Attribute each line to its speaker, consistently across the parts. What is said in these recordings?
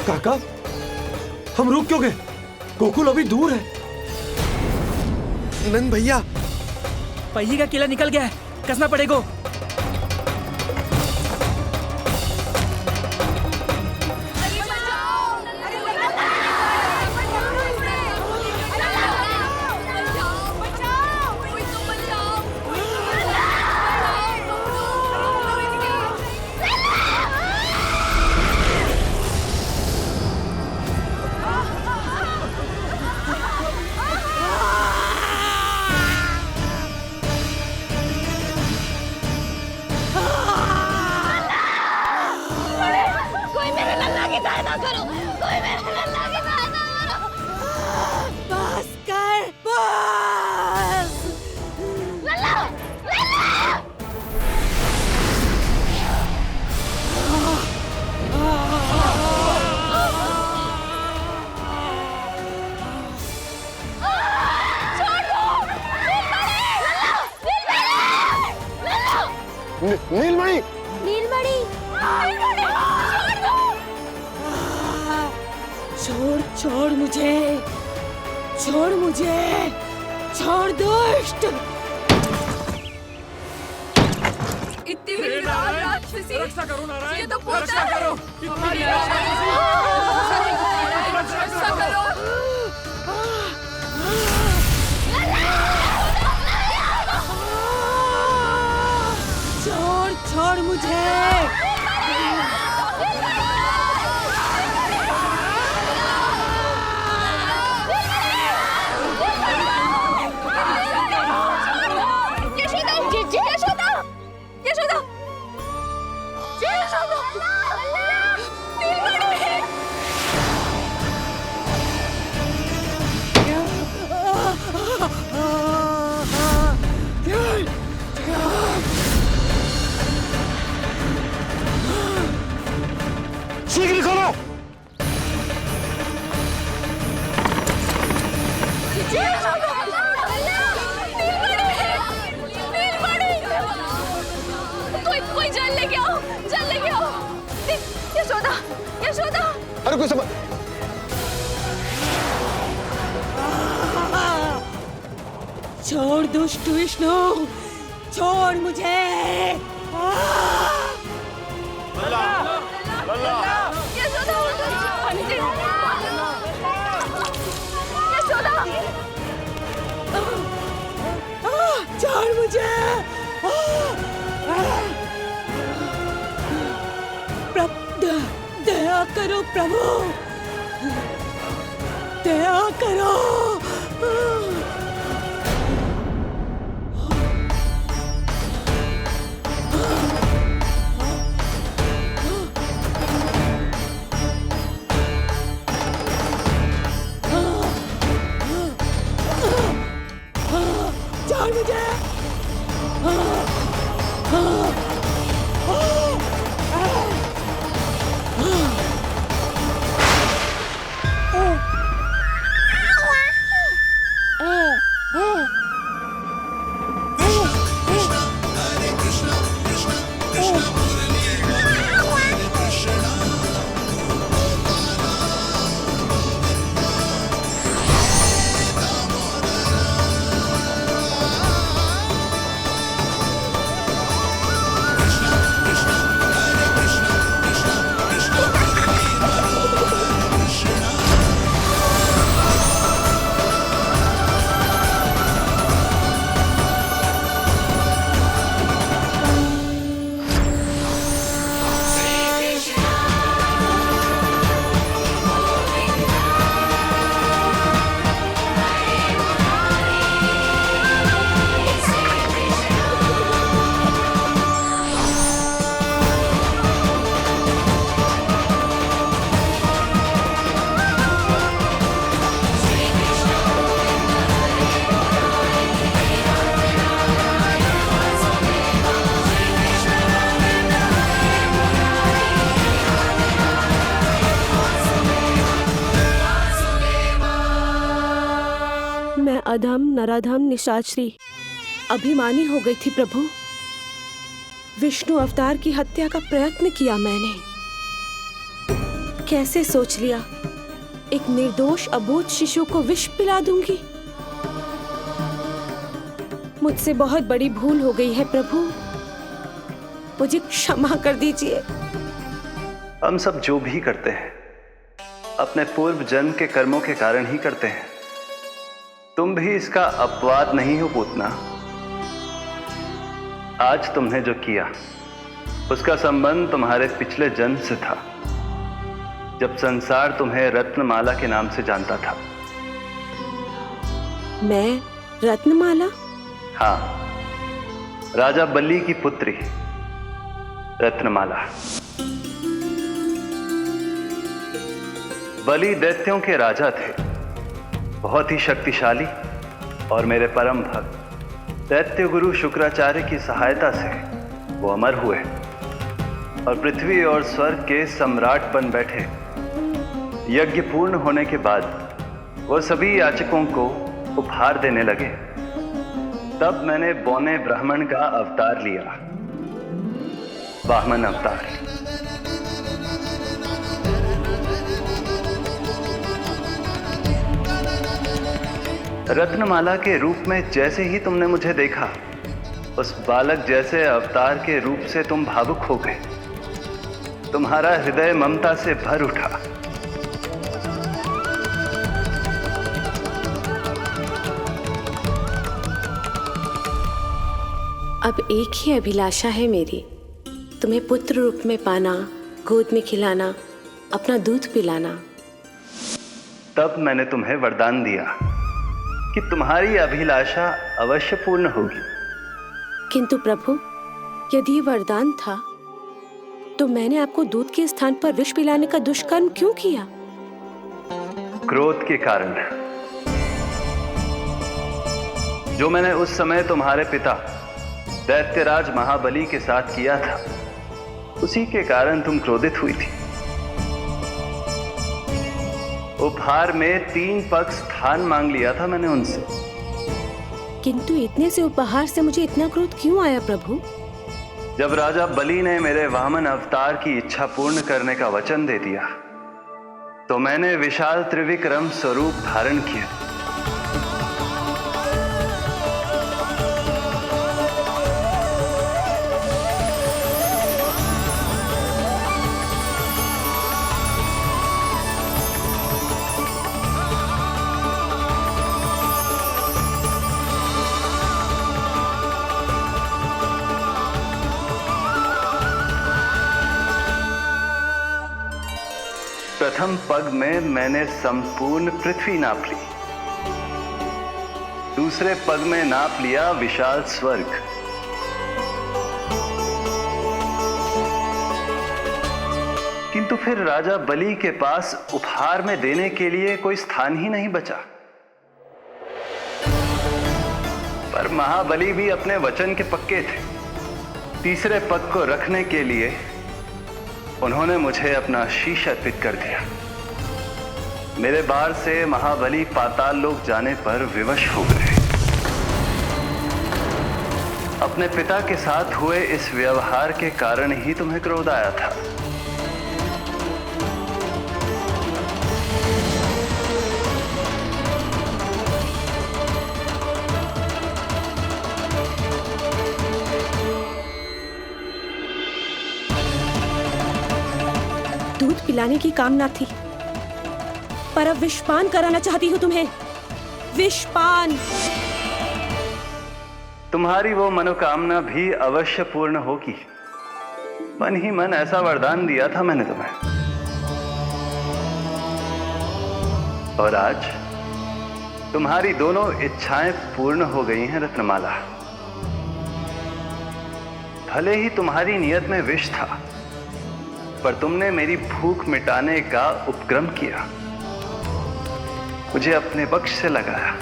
Speaker 1: काका, हम रुक क्यों गए? गोकुल अभी दूर है।
Speaker 2: नंद भैया,
Speaker 3: पहिए का किला निकल गया है, कसना पड़ेगा।
Speaker 2: नीलमणि,
Speaker 4: नीलमणि, छोड़ छोड़ मुझे, छोड़ मुझे, छोड़ दुष्ट।
Speaker 5: इतनी विकराल राक्षसी,
Speaker 3: रक्षा करो नारायण,
Speaker 5: ये तो पूजा
Speaker 3: रक्षा
Speaker 5: है।
Speaker 3: करो,
Speaker 5: हमारी रक्षा करो।
Speaker 4: छोड़ छोड़ मुझे।
Speaker 2: शीघ्र करो।
Speaker 5: कोई जल लेके आओ, जल लेके आओ। यशोदा, यशोदा।
Speaker 2: अरे कोई समझ,
Speaker 4: छोड़ दुष्ट विष्णु, छोड़ मुझे।
Speaker 5: यशोदा, यशोदा।
Speaker 4: छोड़ मुझे। दया करो प्रभु, दया करो। छोड़ मुझे। मैं अधम नराधम निशाचरी अभिमानी हो गई थी प्रभु। विष्णु अवतार की हत्या का प्रयत्न किया मैंने, कैसे सोच लिया, एक निर्दोष अबोध शिशु को विष पिला दूंगी। मुझसे बहुत बड़ी भूल हो गई है प्रभु, मुझे क्षमा कर दीजिए।
Speaker 6: हम सब जो भी करते हैं अपने पूर्व जन्म के कर्मों के कारण ही करते हैं। तुम भी इसका अपवाद नहीं हो पूतना। आज तुमने जो किया उसका संबंध तुम्हारे पिछले जन्म से था, जब संसार तुम्हें रत्नमाला के नाम से जानता था।
Speaker 4: मैं रत्नमाला?
Speaker 6: हाँ, राजा बलि की पुत्री रत्नमाला। बलि दैत्यों के राजा थे, बहुत ही शक्तिशाली, और मेरे परम भक्त दैत्य गुरु शुक्राचार्य की सहायता से वो अमर हुए और पृथ्वी और स्वर्ग के सम्राट बन बैठे। यज्ञ पूर्ण होने के बाद वो सभी याचकों को उपहार देने लगे। तब मैंने बौने ब्राह्मण का अवतार लिया, वामन अवतार। रत्नमाला के रूप में जैसे ही तुमने मुझे देखा, उस बालक जैसे अवतार के रूप से तुम भावुक हो गए। तुम्हारा हृदय ममता से भर उठा।
Speaker 4: अब एक ही अभिलाषा है मेरी, तुम्हें पुत्र रूप में पाना, गोद में खिलाना, अपना दूध पिलाना।
Speaker 6: तब मैंने तुम्हें वरदान दिया कि तुम्हारी अभिलाषा अवश्य पूर्ण होगी।
Speaker 4: किंतु प्रभु, यदि वरदान था तो मैंने आपको दूध के स्थान पर विष पिलाने का दुष्कर्म क्यों किया?
Speaker 6: क्रोध के कारण, जो मैंने उस समय तुम्हारे पिता दैत्यराज महाबली के साथ किया था, उसी के कारण तुम क्रोधित हुई थी। उपहार में 3 पग स्थान मांग लिया था मैंने उनसे।
Speaker 4: किंतु इतने से उपहार से मुझे इतना क्रोध क्यों आया प्रभु?
Speaker 6: जब राजा बलि ने मेरे वामन अवतार की इच्छा पूर्ण करने का वचन दे दिया, तो मैंने विशाल त्रिविक्रम स्वरूप धारण किया। प्रथम पग में मैंने संपूर्ण पृथ्वी नाप ली, दूसरे पग में नाप लिया विशाल स्वर्ग, किंतु फिर राजा बलि के पास उपहार में देने के लिए कोई स्थान ही नहीं बचा। पर महाबली भी अपने वचन के पक्के थे। तीसरे पग को रखने के लिए उन्होंने मुझे अपना शीश अर्पित कर दिया। मेरे बार से महाबली पाताल लोक जाने पर विवश हो गए। अपने पिता के साथ हुए इस व्यवहार के कारण ही तुम्हें क्रोध आया था।
Speaker 4: दूध पिलाने की कामना थी, पर अब विषपान कराना चाहती हूँ तुम्हें। विषपान।
Speaker 6: तुम्हारी वो मनोकामना भी अवश्य पूर्ण होगी। मन ही मन ऐसा वरदान दिया था मैंने तुम्हें। और आज तुम्हारी दोनों इच्छाएं पूर्ण हो गई हैं रत्नमाला। भले ही तुम्हारी नियत में विष था, पर तुमने मेरी भूख मिटाने का उपक्रम किया, मुझे अपने पक्ष से लगाया।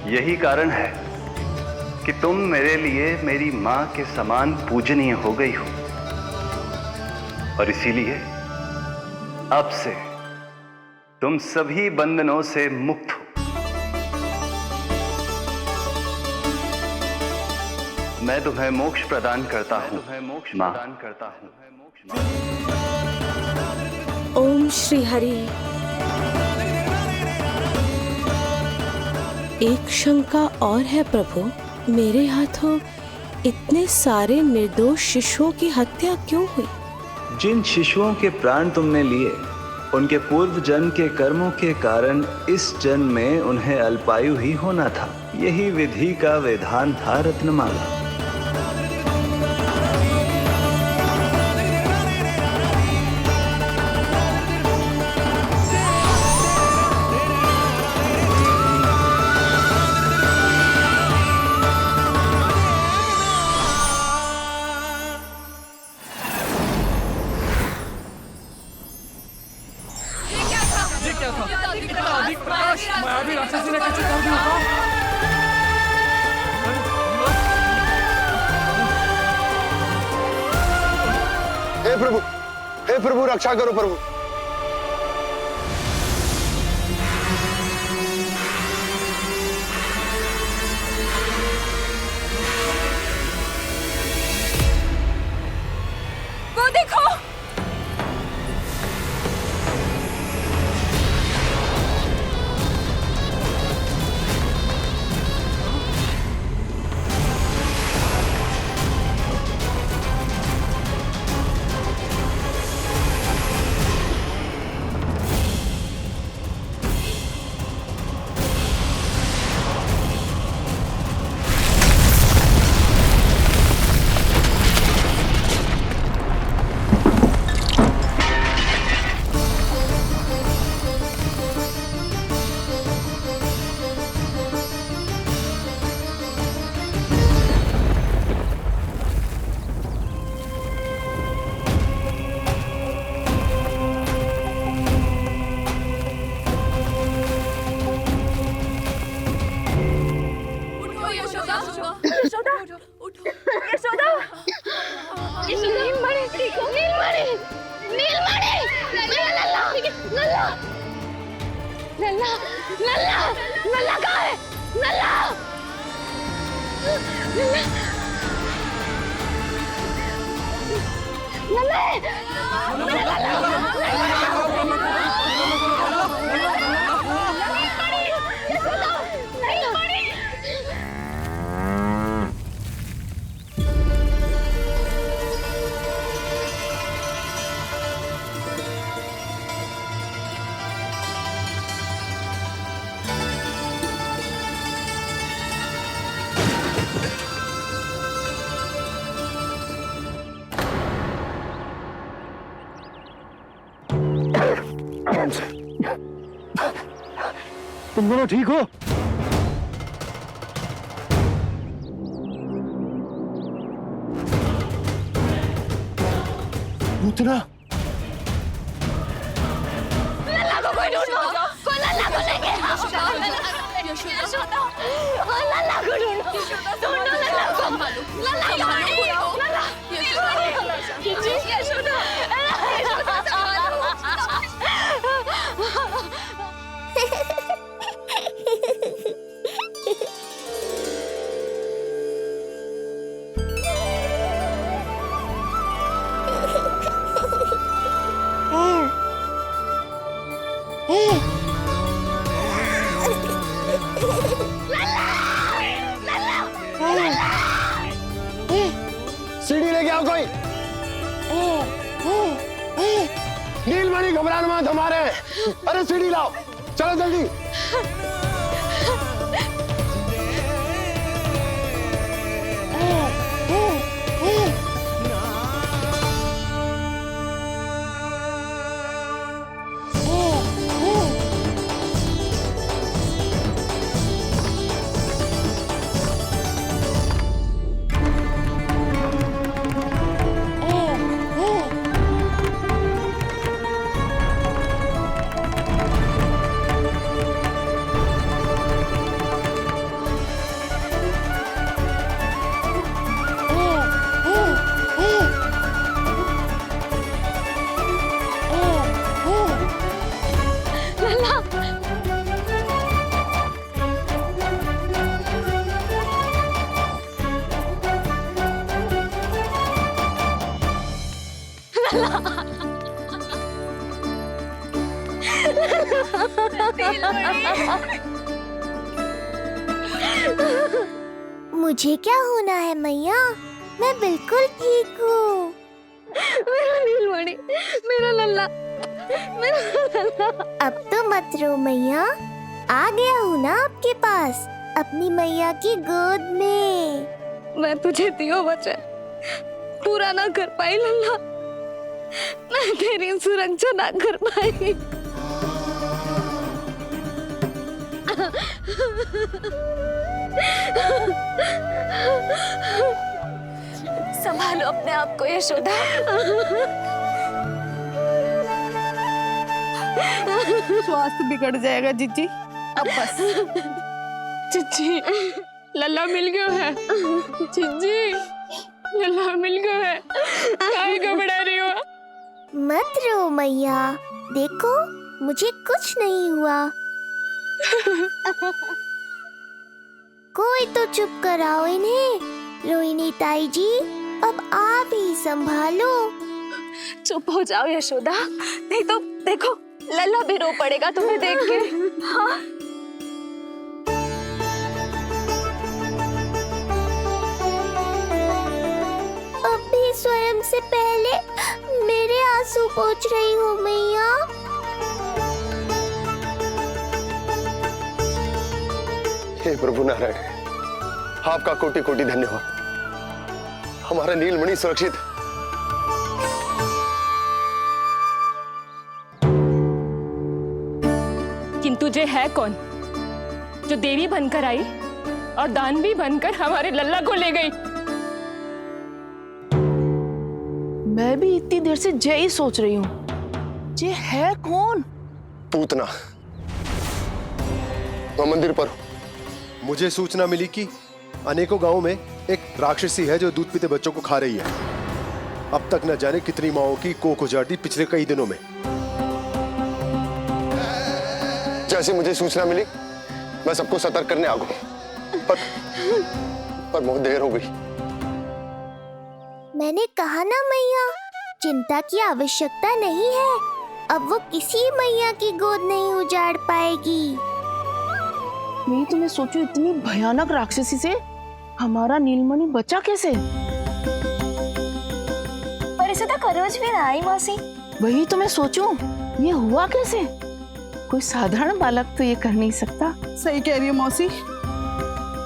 Speaker 6: यही कारण है कि तुम मेरे लिए मेरी मां के समान पूजनीय हो गई हो, और इसीलिए अब से तुम सभी बंधनों से मुक्त हो। मैं तुम्हें मोक्ष प्रदान करता हूं, मां।
Speaker 4: ओम श्री हरि। एक शंका और है प्रभु, मेरे हाथों इतने सारे निर्दोष शिशुओं की हत्या क्यों हुई?
Speaker 6: जिन शिशुओं के प्राण तुमने लिए, उनके पूर्व जन्म के कर्मों के कारण इस जन्म में उन्हें अल्पायु ही होना था। यही विधि का विधान था रत्नमाला।
Speaker 2: हे प्रभु रक्षा करो प्रभु।
Speaker 5: वो देखो, यशोदा, उठो, यशोदा, नीलमणि, नीलमणि, नीलमणि, लल्ला, लल्ला, लल्ला, लल्ला, लल्ला कहाँ है? लल्ला,
Speaker 2: तुम दोनों ठीक हो? पूतना,
Speaker 5: लल्ला को कोई ढूंढो, कोई लल्ला को लेके आओ। यशोदा, लल्ला को ढूंढो, ढूंढो लल्ला को। लल्ला कहाँ है? लल्ला, यशोदा,
Speaker 2: सीढ़ी लेके आओ कोई। नीलमणि घबराना मत, हमारे। अरे सीढ़ी लाओ, चलो जल्दी।
Speaker 5: मुझे क्या होना है मैया, मैं बिल्कुल ठीक हूँ। मेरा नीलमणि, मेरा लल्ला, मेरा लल्ला। अब तो मत रो मैया, आ गया हूँ ना आपके पास, अपनी मैया की गोद में। मैं तुझे दियो वचन पूरा ना कर पाई लल्ला, मैं तेरी सुरक्षा ना कर पाई। संभालो अपने आप को यशोदा।
Speaker 7: स्वास्थ्य बिगड़ जाएगा जीजी, अब बस। जीजी, लल्ला मिल गया है। जीजी, लल्ला मिल गया है। काहे घबरा रही हो?
Speaker 5: मत रो मैया, देखो मुझे कुछ नहीं हुआ। कोई तो चुप कराओ इन्हें। रोहिणी ताई जी, अब आप ही संभालो। चुप हो जाओ यशोदा, नहीं तो देखो लल्ला भी रो पड़ेगा तुम्हें देख के। हाँ? अब भी स्वयं से पहले मेरे आंसू पोंछ रही हो मैया।
Speaker 2: हे प्रभु नारायण, आपका कोटि कोटि धन्यवाद। हमारा नीलमणि सुरक्षित है।
Speaker 7: किंतु जे है कौन जो देवी बनकर आई और दानवी बनकर हमारे लल्ला को ले गई? मैं भी इतनी देर से जय ही सोच रही हूँ, जे है कौन?
Speaker 2: पूतना, मैं मंदिर पर हूँ।
Speaker 8: मुझे सूचना मिली कि अनेकों गांवों में एक राक्षसी है जो दूध पीते बच्चों को खा रही है। अब तक न जाने कितनी माओं की कोख उजाड़ दी पिछले कई दिनों में।
Speaker 2: जैसे मुझे सूचना मिली मैं सबको सतर्क करने आ गया, पर बहुत देर हो गई।
Speaker 5: मैंने कहा ना मैया, चिंता की आवश्यकता नहीं है। अब वो किसी मैया की गोद नहीं उजाड़ पाएगी।
Speaker 7: मैं तो मैं सोचूं इतनी भयानक राक्षसी से हमारा नीलमणि बचा कैसे?
Speaker 5: पर इसे तो करोज भी ना आई मौसी।
Speaker 7: वही तो मैं सोचूं, ये हुआ कैसे? कोई साधारण बालक तो ये कर नहीं सकता।
Speaker 9: सही कह रही है मौसी,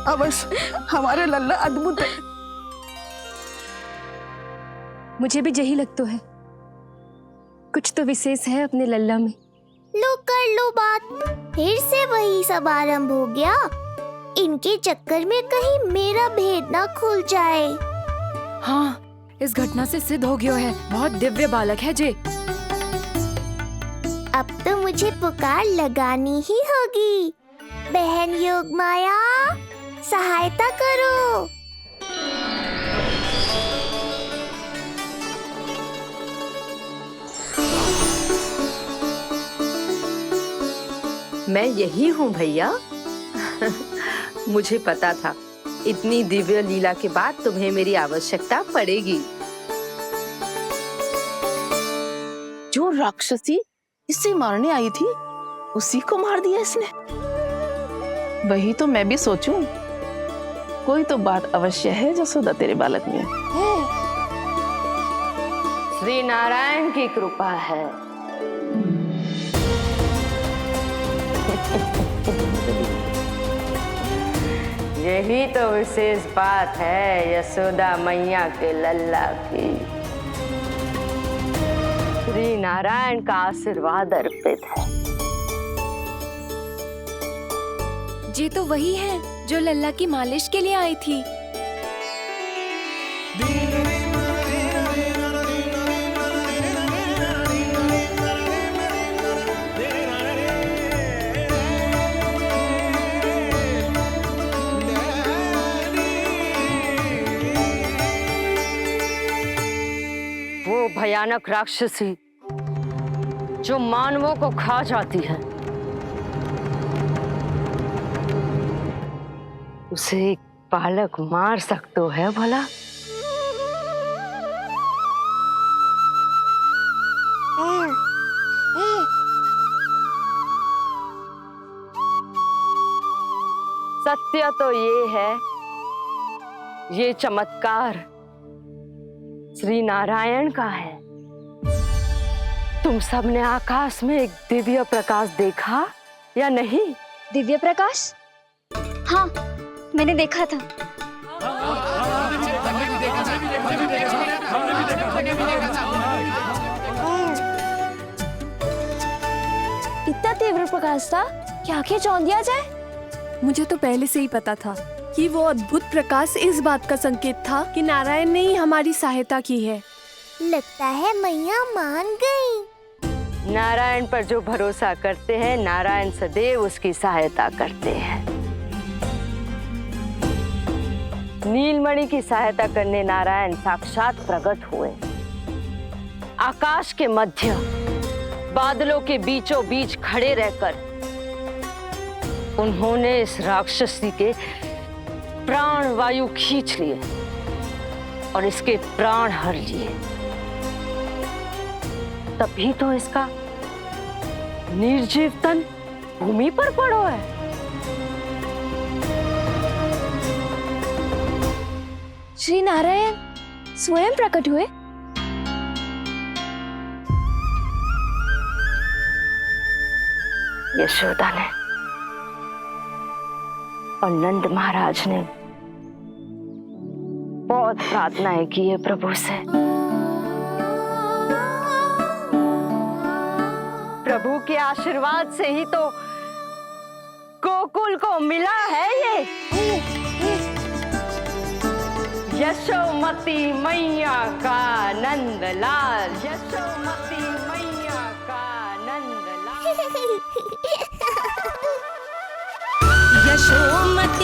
Speaker 9: अवश्य हमारे लल्ला अद्भुत है।
Speaker 7: मुझे भी यही लगता है, कुछ तो विशेष है अपने लल्ला में।
Speaker 5: लो कर लो बात, फिर से वही सब आरंभ हो गया। इनके चक्कर में कहीं मेरा भेद ना खुल जाए।
Speaker 7: हाँ, इस घटना से सिद्ध हो गया है, बहुत दिव्य बालक है जे।
Speaker 5: अब तो मुझे पुकार लगानी ही होगी। बहन योगमाया, सहायता करो।
Speaker 4: मैं यही हूँ भैया। मुझे पता था इतनी दिव्य लीला के बाद तुम्हें मेरी आवश्यकता पड़ेगी।
Speaker 7: जो राक्षसी इसे मारने आई थी उसी को मार दिया इसने। वही तो मैं भी सोचूं, कोई तो बात अवश्य है जसोदा तेरे बालक में।
Speaker 4: श्री नारायण की कृपा है। यही तो विशेष बात है यशोदा मैया के लल्ला की। श्री नारायण का आशीर्वाद अर्पित है।
Speaker 7: जी तो वही है जो लल्ला की मालिश के लिए आई थी।
Speaker 4: वो भयानक राक्षसी जो मानवों को खा जाती है, उसे एक बालक मार सकते है भला?
Speaker 10: सत्य तो ये है, ये चमत्कार श्री नारायण का है। तुम सबने आकाश में एक दिव्य प्रकाश देखा या नहीं?
Speaker 5: दिव्य प्रकाश? हाँ, मैंने देखा था। इतना तीव्र प्रकाश था कि आंखें चौंध दिया जाए।
Speaker 4: मुझे तो पहले से ही पता था कि वो अद्भुत प्रकाश इस बात का संकेत था कि नारायण ने ही हमारी सहायता की है।
Speaker 5: लगता है मैया मान गई।
Speaker 10: नारायण पर जो भरोसा करते हैं, नारायण सदैव उसकी सहायता करते हैं। नीलमणि की सहायता करने नारायण साक्षात प्रकट हुए। आकाश के मध्य बादलों के बीचों बीच खड़े रहकर उन्होंने इस राक्षसी के प्राण वायु खींच लिए और इसके प्राण हर लिए। तभी तो इसका निर्जीव तन भूमि पर पड़ो है।
Speaker 5: श्री नारायण स्वयं प्रकट हुए।
Speaker 10: यशोदा ने और नंद महाराज ने बहुत प्रार्थनाएं की है प्रभु से। प्रभु के आशीर्वाद से ही तो गोकुल को मिला है ये। यशोमती मैया का नंदलाल, यशोमती मैया का नंदलाल।
Speaker 11: यशोमती